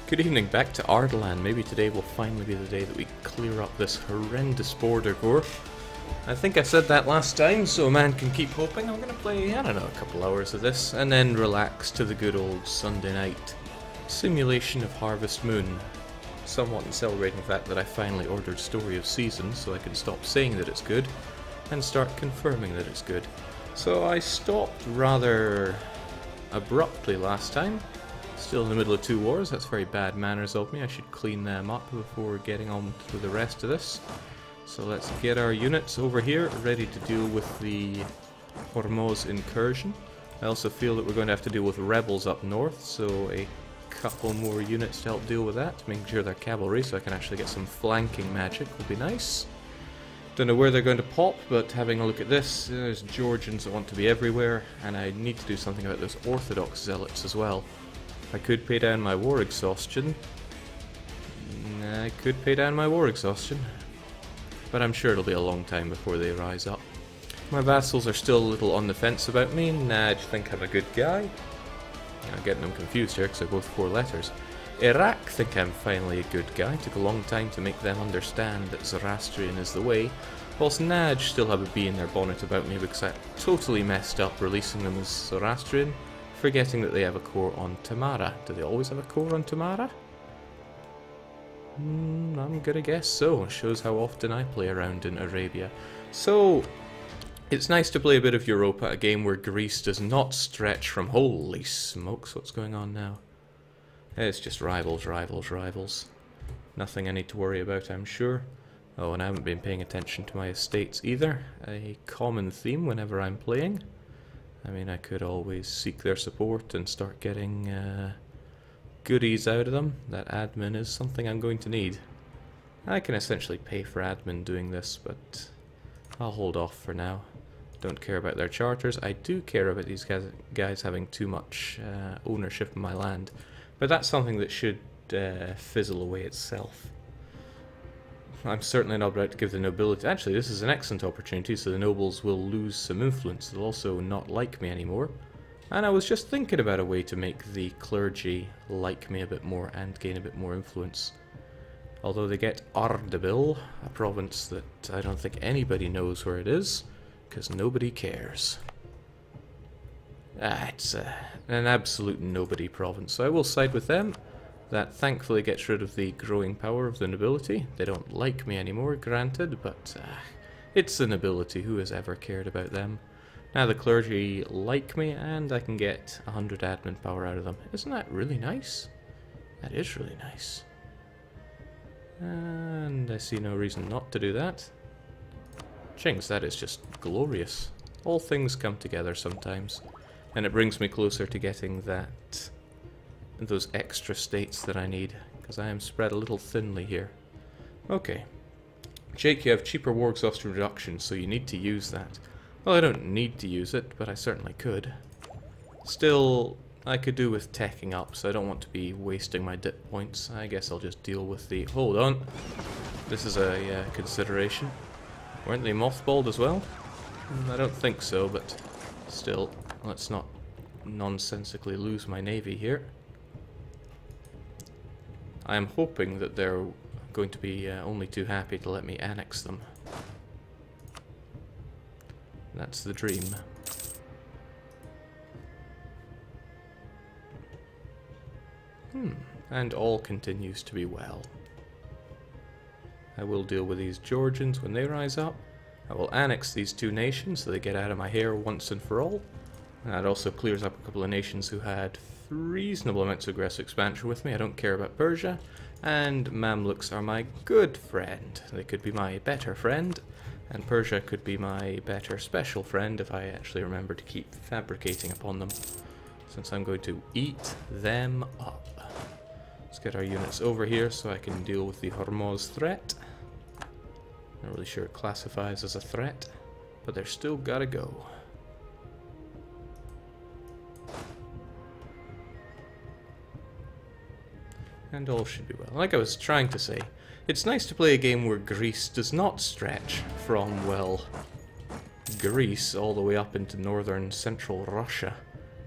Good evening, back to Ardalan. Maybe today will finally be the day that we clear up this horrendous border core. I think I said that last time, so a man can keep hoping. I'm going to play, I don't know, a couple hours of this, and then relax to the good old Sunday night simulation of Harvest Moon. Somewhat in celebrating the fact that I finally ordered Story of Seasons, so I can stop saying that it's good, and start confirming that it's good. So I stopped rather abruptly last time. Still in the middle of two wars. That's very bad manners of me. I should clean them up before getting on to the rest of this. So let's get our units over here ready to deal with the Hormuz incursion. I also feel that we're going to have to deal with rebels up north, so a couple more units to help deal with that, making sure they're cavalry so I can actually get some flanking magic will be nice. Don't know where they're going to pop, but having a look at this, there's Georgians that want to be everywhere, and I need to do something about those Orthodox zealots as well. I could pay down my war exhaustion. But I'm sure it'll be a long time before they rise up. My vassals are still a little on the fence about me. Naj think I'm a good guy. I'm getting them confused here because they're both four letters. Iraq think I'm finally a good guy. Took a long time to make them understand that Zoroastrian is the way. Whilst Naj still have a bee in their bonnet about me because I totally messed up releasing them as Zoroastrian, forgetting that they have a core on Tamara. Do they always have a core on Tamara? I'm gonna guess so. It shows how often I play around in Arabia. So, it's nice to play a bit of Europa, a game where Greece does not stretch from... Holy smokes, what's going on now? It's just rivals. Nothing I need to worry about, I'm sure. Oh, and I haven't been paying attention to my estates either. A common theme whenever I'm playing. I mean, I could always seek their support and start getting goodies out of them. That admin is something I'm going to need. I can essentially pay for admin doing this, but I'll hold off for now. Don't care about their charters. I do care about these guys having too much ownership in my land, but that's something that should fizzle away itself. I'm certainly not about to give the nobility... Actually, this is an excellent opportunity, so the nobles will lose some influence. They'll also not like me anymore. And I was just thinking about a way to make the clergy like me a bit more and gain a bit more influence. Although they get Ardabil, a province that I don't think anybody knows where it is, because nobody cares. It's an absolute nobody province, so I will side with them. That thankfully gets rid of the growing power of the nobility. They don't like me anymore, granted, but it's the nobility. Who has ever cared about them? Now the clergy like me, and I can get 100 admin power out of them. Isn't that really nice? That is really nice. And I see no reason not to do that. Chings, that is just glorious. All things come together sometimes. And it brings me closer to getting those extra states that I need, because I am spread a little thinly here. Okay. Jake, you have cheaper war exhaustion reduction, so you need to use that. Well, I don't need to use it, but I certainly could. Still, I could do with teching up, so I don't want to be wasting my dip points. I guess I'll just deal with the... Hold on. This is a consideration. Weren't they mothballed as well? I don't think so, but still, let's not nonsensically lose my navy here. I am hoping that they're going to be only too happy to let me annex them. That's the dream. And all continues to be well. I will deal with these Georgians when they rise up. I will annex these two nations so they get out of my hair once and for all. And that also clears up a couple of nations who had reasonable amounts of aggressive expansion with me. I don't care about Persia. And Mamluks are my good friend. They could be my better friend. And Persia could be my better special friend if I actually remember to keep fabricating upon them. Since I'm going to eat them up. Let's get our units over here so I can deal with the Hormuz threat. Not really sure it classifies as a threat, but they're still gotta go. And all should be well. Like I was trying to say, it's nice to play a game where Greece does not stretch from, well, Greece all the way up into northern central Russia.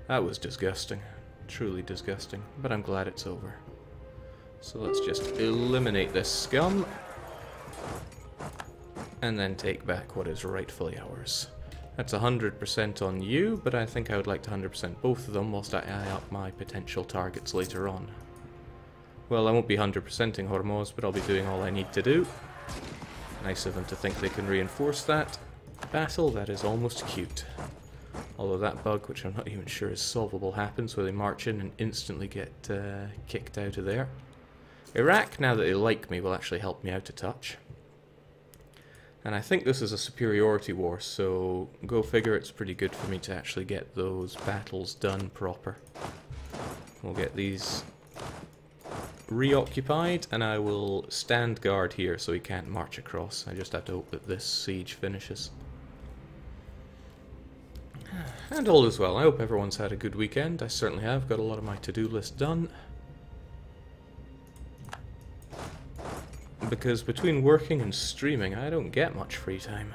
That was disgusting. Truly disgusting. But I'm glad it's over. So let's just eliminate this scum. And then take back what is rightfully ours. That's 100% on you, but I think I would like to 100% both of them whilst I eye up my potential targets later on. Well, I won't be 100%ing Hormuz, but I'll be doing all I need to do. Nice of them to think they can reinforce that battle. That is almost cute. Although that bug, which I'm not even sure is solvable, happens where they march in and instantly get kicked out of there. Iraq, now that they like me, will actually help me out a touch. And I think this is a superiority war, so go figure, it's pretty good for me to actually get those battles done proper. We'll get these reoccupied, and I will stand guard here so he can't march across. I just have to hope that this siege finishes. And all is well. I hope everyone's had a good weekend. I certainly have. Got a lot of my to-do list done. Because between working and streaming, I don't get much free time.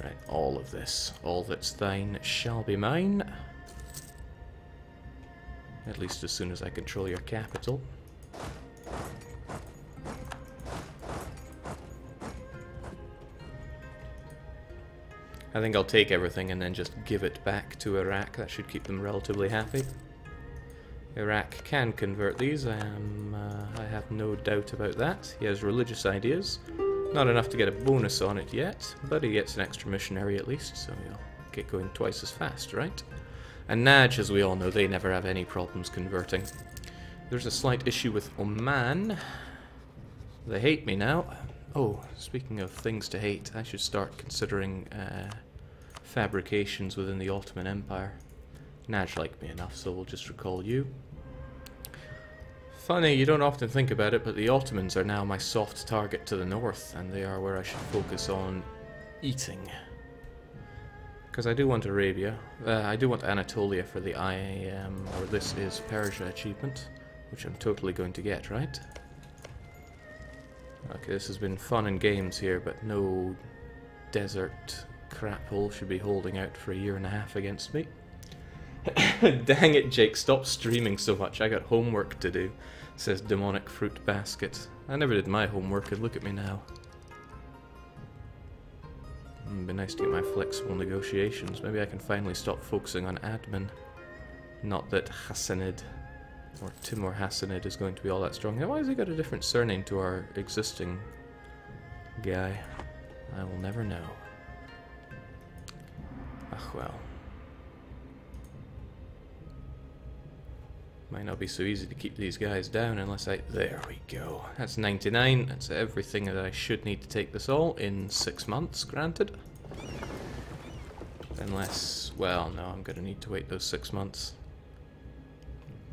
Right, all of this, all that's thine shall be mine. At least as soon as I control your capital. I think I'll take everything and then just give it back to Iraq. That should keep them relatively happy. Iraq can convert these, I have no doubt about that. He has religious ideas. Not enough to get a bonus on it yet, but he gets an extra missionary at least, so he'll get going twice as fast, right? And Naj, as we all know, they never have any problems converting. There's a slight issue with Oman. They hate me now. Oh, speaking of things to hate, I should start considering fabrications within the Ottoman Empire. Naj liked me enough, so we'll just recall you. Funny, you don't often think about it, but the Ottomans are now my soft target to the north, and they are where I should focus on eating. Because I do want Arabia. I do want Anatolia for the IAM, or This Is Persia achievement, which I'm totally going to get, right? Okay, this has been fun and games here, but no desert crap hole should be holding out for a year and a half against me. Dang it, Jake, stop streaming so much. I got homework to do, says Demonic Fruit Basket. I never did my homework, and look at me now. It'd be nice to get my flexible negotiations. Maybe I can finally stop focusing on admin. Not that Hassanid, or Timur Hassanid, is going to be all that strong. Why has he got a different surname to our existing guy? I will never know. Ah, well. Might not be so easy to keep these guys down unless I... There we go. That's 99. That's everything that I should need to take this all in 6 months, granted. Unless... Well, no, I'm going to need to wait those 6 months.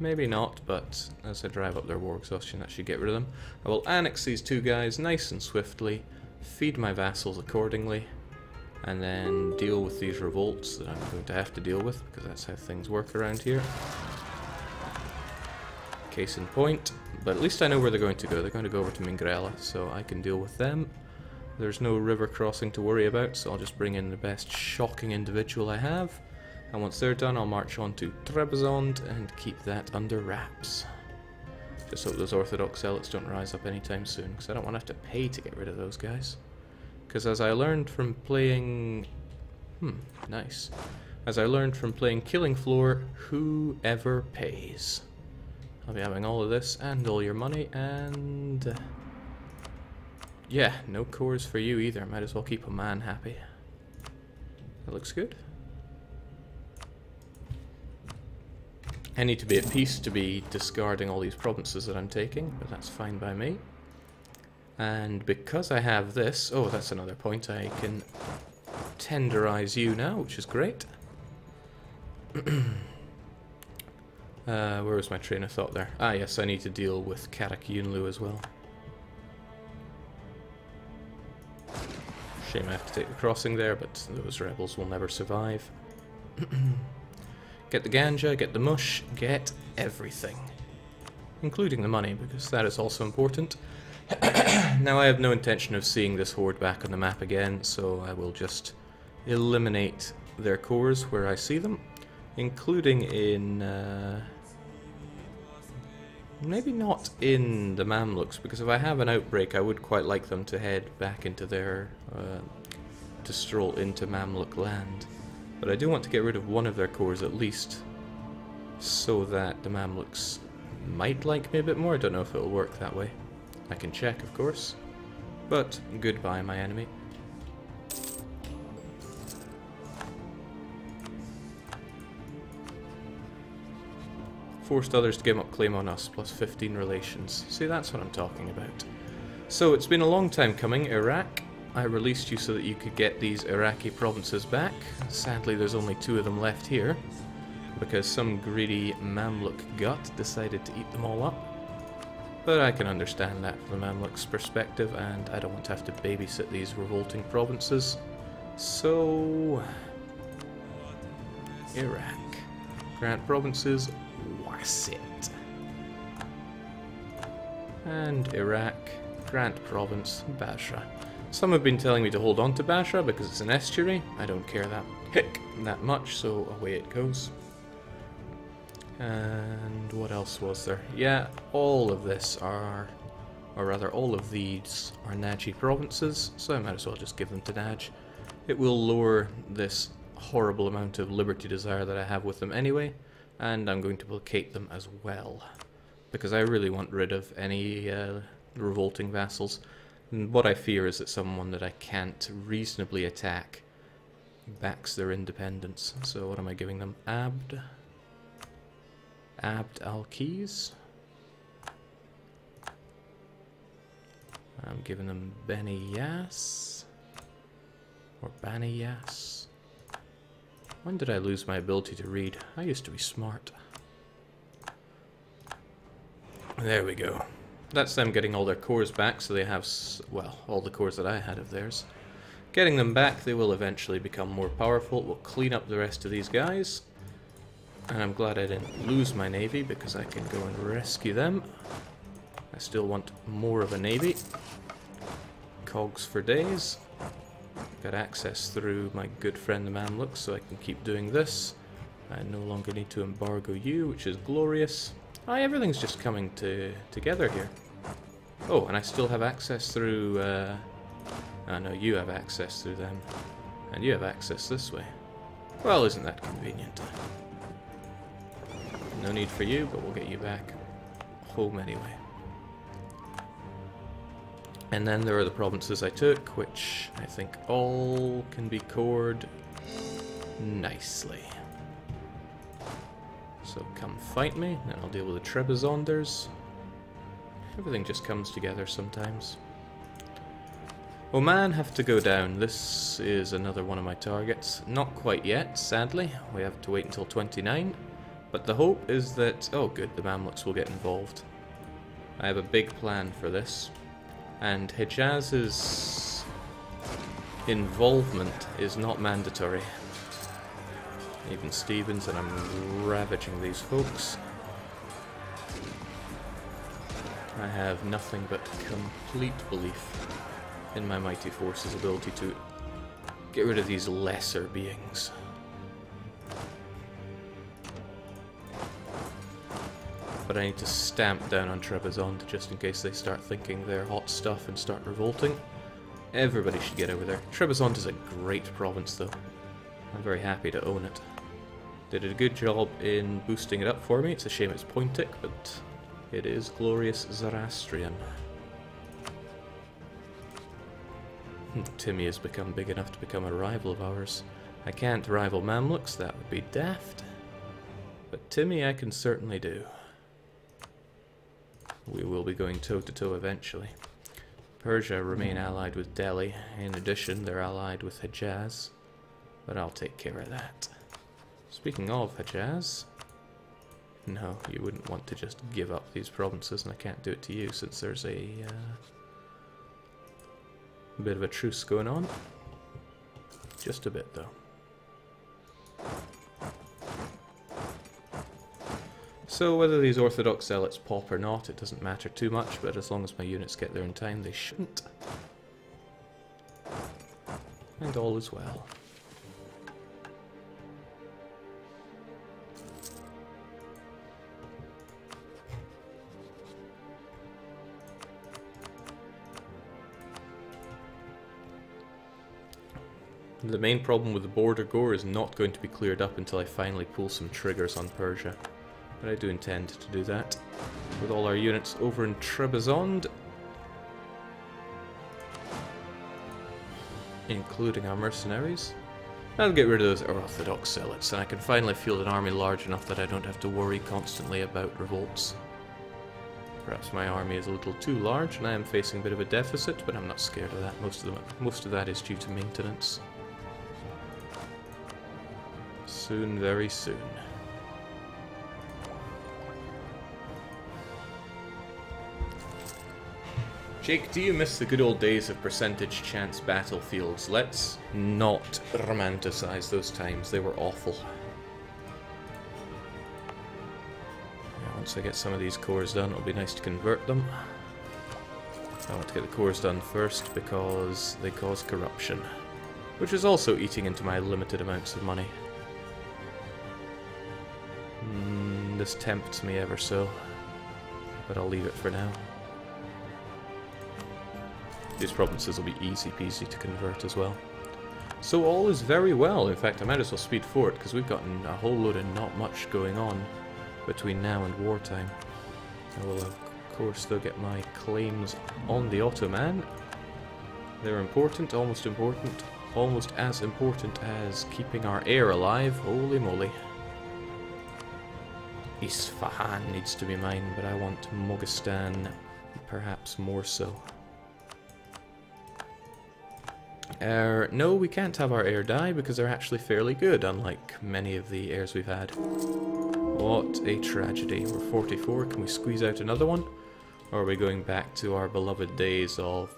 Maybe not, but as I drive up their war exhaustion, that should get rid of them. I will annex these two guys nice and swiftly, feed my vassals accordingly, and then deal with these revolts that I'm going to have to deal with, because that's how things work around here. Case in point, but at least I know where they're going to go. They're going to go over to Mingrella, so I can deal with them. There's no river crossing to worry about, so I'll just bring in the best shocking individual I have. And once they're done, I'll march on to Trebizond and keep that under wraps. Just hope those Orthodox zealots don't rise up anytime soon, because I don't want to have to pay to get rid of those guys. Because as I learned from playing... nice. As I learned from playing Killing Floor, whoever pays. I'll be having all of this and all your money, and yeah, no cores for you either. Might as well keep a man happy. That looks good. I need to be at peace to be discarding all these provinces that I'm taking, but that's fine by me. And because I have this, oh, that's another point, I can tenderize you now, which is great. Where was my train of thought there? Ah, yes, I need to deal with Karak Yunlu as well. Shame I have to take the crossing there, but those rebels will never survive. Get the ganja, get the mush, get everything. Including the money, because that is also important. Now I have no intention of seeing this horde back on the map again, so I will just eliminate their cores where I see them. Including in Maybe not in the Mamluks, because if I have an outbreak, I would quite like them to head back into their... to stroll into Mamluk land. But I do want to get rid of one of their cores at least, so that the Mamluks might like me a bit more. I don't know if it'll work that way. I can check, of course. But goodbye, my enemy. Forced others to give up claim on us, plus 15 relations. See, that's what I'm talking about. So, it's been a long time coming, Iraq. I released you so that you could get these Iraqi provinces back. Sadly, there's only 2 of them left here, because some greedy Mamluk gut decided to eat them all up. But I can understand that from the Mamluk's perspective, and I don't want to have to babysit these revolting provinces. So... Iraq. Grant provinces, Wasit. And Iraq, Grant province, Basra. Some have been telling me to hold on to Basra because it's an estuary. I don't care that much, so away it goes. And what else was there? Yeah, all of this are, or rather all of these are Naji provinces, so I might as well just give them to Naj. It will lower this horrible amount of liberty desire that I have with them anyway, and I'm going to placate them as well, because I really want rid of any revolting vassals. And what I fear is that someone that I can't reasonably attack backs their independence. So what am I giving them? Abd al-Keys. I'm giving them Beni Yas. Or Bani Yas. When did I lose my ability to read? I used to be smart. There we go. That's them getting all their cores back, so they have, well, all the cores that I had of theirs. Getting them back, they will eventually become more powerful. We'll clean up the rest of these guys. And I'm glad I didn't lose my navy, because I can go and rescue them. I still want more of a navy. Cogs for days. Got access through my good friend the Mamluks, so I can keep doing this. I no longer need to embargo you, which is glorious. Oh, everything's just coming together here. Oh, and I still have access through... oh no, you have access through them. And you have access this way. Well, isn't that convenient? No need for you, but we'll get you back home anyway. And then there are the provinces I took, which I think all can be cored nicely. So come fight me, and I'll deal with the Trebizonders. Everything just comes together sometimes. Oman have to go down. This is another one of my targets. Not quite yet, sadly. We have to wait until 29. But the hope is that... oh good, the Mamluks will get involved. I have a big plan for this. And Hejaz's involvement is not mandatory. Even Stevens, and I'm ravaging these folks. I have nothing but complete belief in my mighty force's ability to get rid of these lesser beings. But I need to stamp down on Trebizond just in case they start thinking they're hot stuff and start revolting. Everybody should get over there. Trebizond is a great province though. I'm very happy to own it. They did a good job in boosting it up for me. It's a shame it's Pointic, but it is glorious Zoroastrian. Timmy has become big enough to become a rival of ours. I can't rival Mamluks, that would be daft. But Timmy I can certainly do. We will be going toe-to-toe eventually. Persia remain allied with Delhi. In addition, they're allied with Hejaz. But I'll take care of that. Speaking of Hejaz... no, you wouldn't want to just give up these provinces, and I can't do it to you since there's a bit of a truce going on. Just a bit, though. So whether these Orthodox zealots pop or not, it doesn't matter too much, but as long as my units get there in time, they shouldn't. And all is well. The main problem with the border gore is not going to be cleared up until I finally pull some triggers on Persia. But I do intend to do that. With all our units over in Trebizond, including our mercenaries. I'll get rid of those Orthodox zealots, and I can finally field an army large enough that I don't have to worry constantly about revolts. Perhaps my army is a little too large, and I am facing a bit of a deficit, but I'm not scared of that. Most of that is due to maintenance. Soon, very soon. Jake, do you miss the good old days of percentage chance battlefields? Let's not romanticize those times. They were awful. Yeah, once I get some of these cores done, it'll be nice to convert them. I want to get the cores done first because they cause corruption, which is also eating into my limited amounts of money. This tempts me ever so, but I'll leave it for now. These provinces will be easy peasy to convert as well. So all is very well. In fact, I might as well speed forward because we've gotten a whole load of not much going on between now and wartime. I will of course though get my claims on the Ottoman. They're important, almost as important as keeping our heir alive. Holy moly. Isfahan needs to be mine, but I want Moghestan perhaps more so. No, we can't have our heir die because they're actually fairly good, unlike many of the heirs we've had. What a tragedy. We're 44, can we squeeze out another one? Or are we going back to our beloved days of,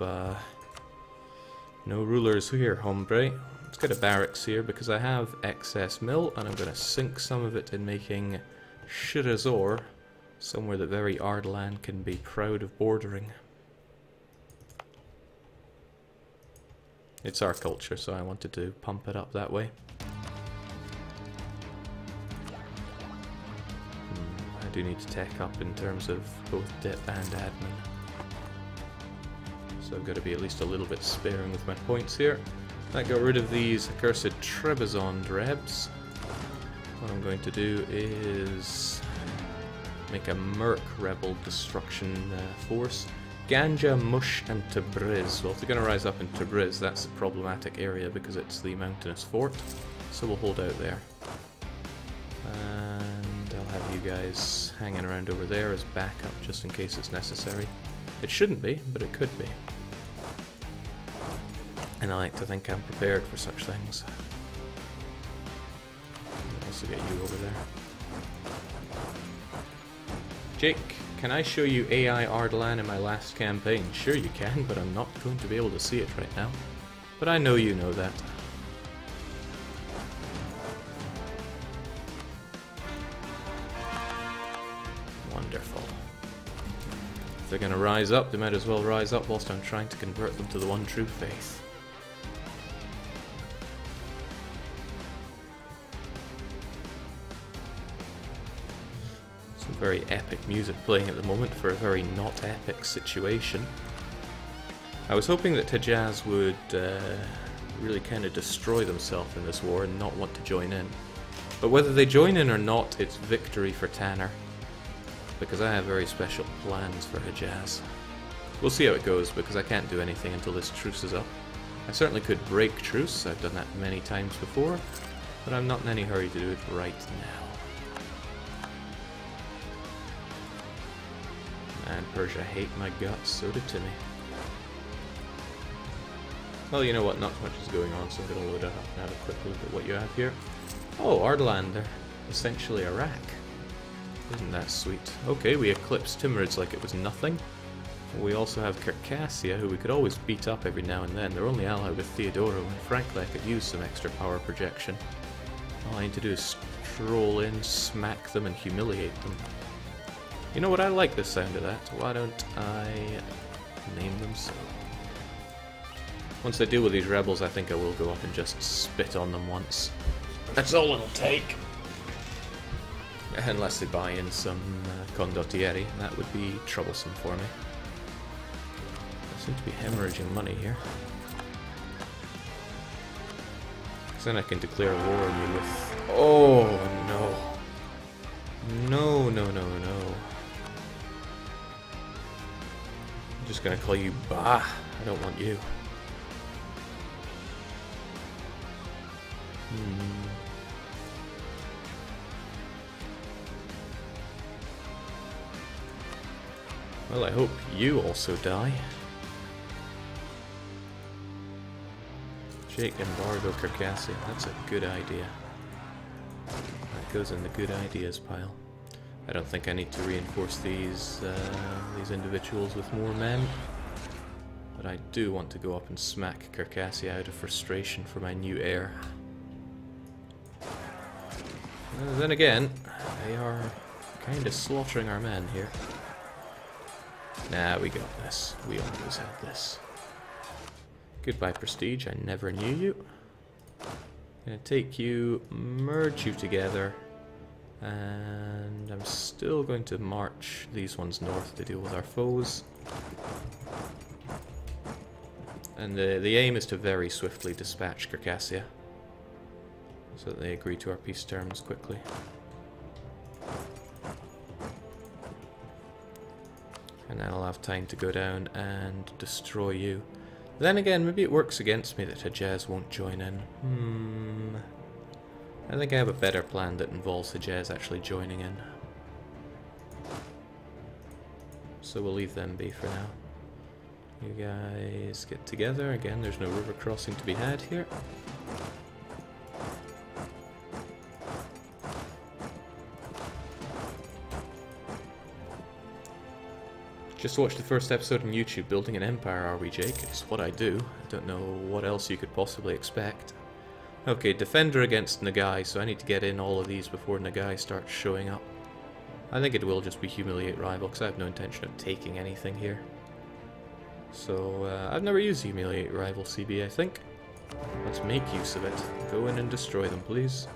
no rulers here, hombre? Let's get a barracks here because I have excess mill, and I'm going to sink some of it in making Shirazor, somewhere that very Ardalan can be proud of bordering. It's our culture, so I wanted to pump it up that way. I do need to tech up in terms of both dip and admin. So I've got to be at least a little bit sparing with my points here. That got rid of these accursed Trebizond rebs. What I'm going to do is make a Merc rebel destruction force. Ganja, Mush, and Tabriz. Well, if they're going to rise up in Tabriz, that's a problematic area because it's the mountainous fort. So we'll hold out there. And I'll have you guys hanging around over there as backup just in case it's necessary. It shouldn't be, but it could be. And I like to think I'm prepared for such things. I'll also get you over there. Jake, can I show you AI Ardalan in my last campaign? Sure you can, but I'm not going to be able to see it right now. But I know you know that. Wonderful. If they're going to rise up, they might as well rise up whilst I'm trying to convert them to the one true faith. Very epic music playing at the moment for a very not epic situation. I was hoping that Hejaz would really kind of destroy themselves in this war and not want to join in. But whether they join in or not, it's victory for Tanner. Because I have very special plans for Hejaz. We'll see how it goes because I can't do anything until this truce is up. I certainly could break truce, I've done that many times before, but I'm not in any hurry to do it right now. And Persia hate my guts, so do Timmy. Well, you know what, not much is going on, so I'm going to load it up and have a quick look at what you have here. Oh, Ardalan, they're essentially Iraq. Isn't that sweet? Okay, we eclipsed Timurids like it was nothing. We also have Circassia, who we could always beat up every now and then. They're only allied with Theodoro, and frankly I could use some extra power projection. All I need to do is stroll in, smack them, and humiliate them. You know what, I like the sound of that. Why don't I name them so? Once I deal with these rebels, I think I will go up and just spit on them once. That's all it'll take. Unless they buy in some condottieri, that would be troublesome for me. I seem to be hemorrhaging money here. then I can declare war on you with... Oh, no. No, no, no, no. I'm just gonna call you Bah. I don't want you. Well, I hope you also die. Jake embargo Circassia. That's a good idea. That goes in the good ideas pile. I don't think I need to reinforce these individuals with more men. But I do want to go up and smack Circassia out of frustration for my new heir. Then again, they are kind of slaughtering our men here. Nah, we got this. We always had this. Goodbye, prestige. I never knew you. Gonna take you, merge you together, and I'm still going to march these ones north to deal with our foes. And the aim is to very swiftly dispatch Circassia, so that they agree to our peace terms quickly. And then I'll have time to go down and destroy you. Then again, maybe it works against me that Hejaz won't join in. I think I have a better plan that involves Hejaz actually joining in. So we'll leave them be for now. You guys get together. Again, there's no river crossing to be had here. Just watched the first episode on YouTube, Building an Empire, are we, Jake? It's what I do. I don't know what else you could possibly expect. Okay, Defender against Nagai, so I need to get in all of these before Nagai starts showing up. I think it will just be Humiliate Rival, because I have no intention of taking anything here. So, I've never used Humiliate Rival CB, I think. Let's make use of it. Go in and destroy them, please.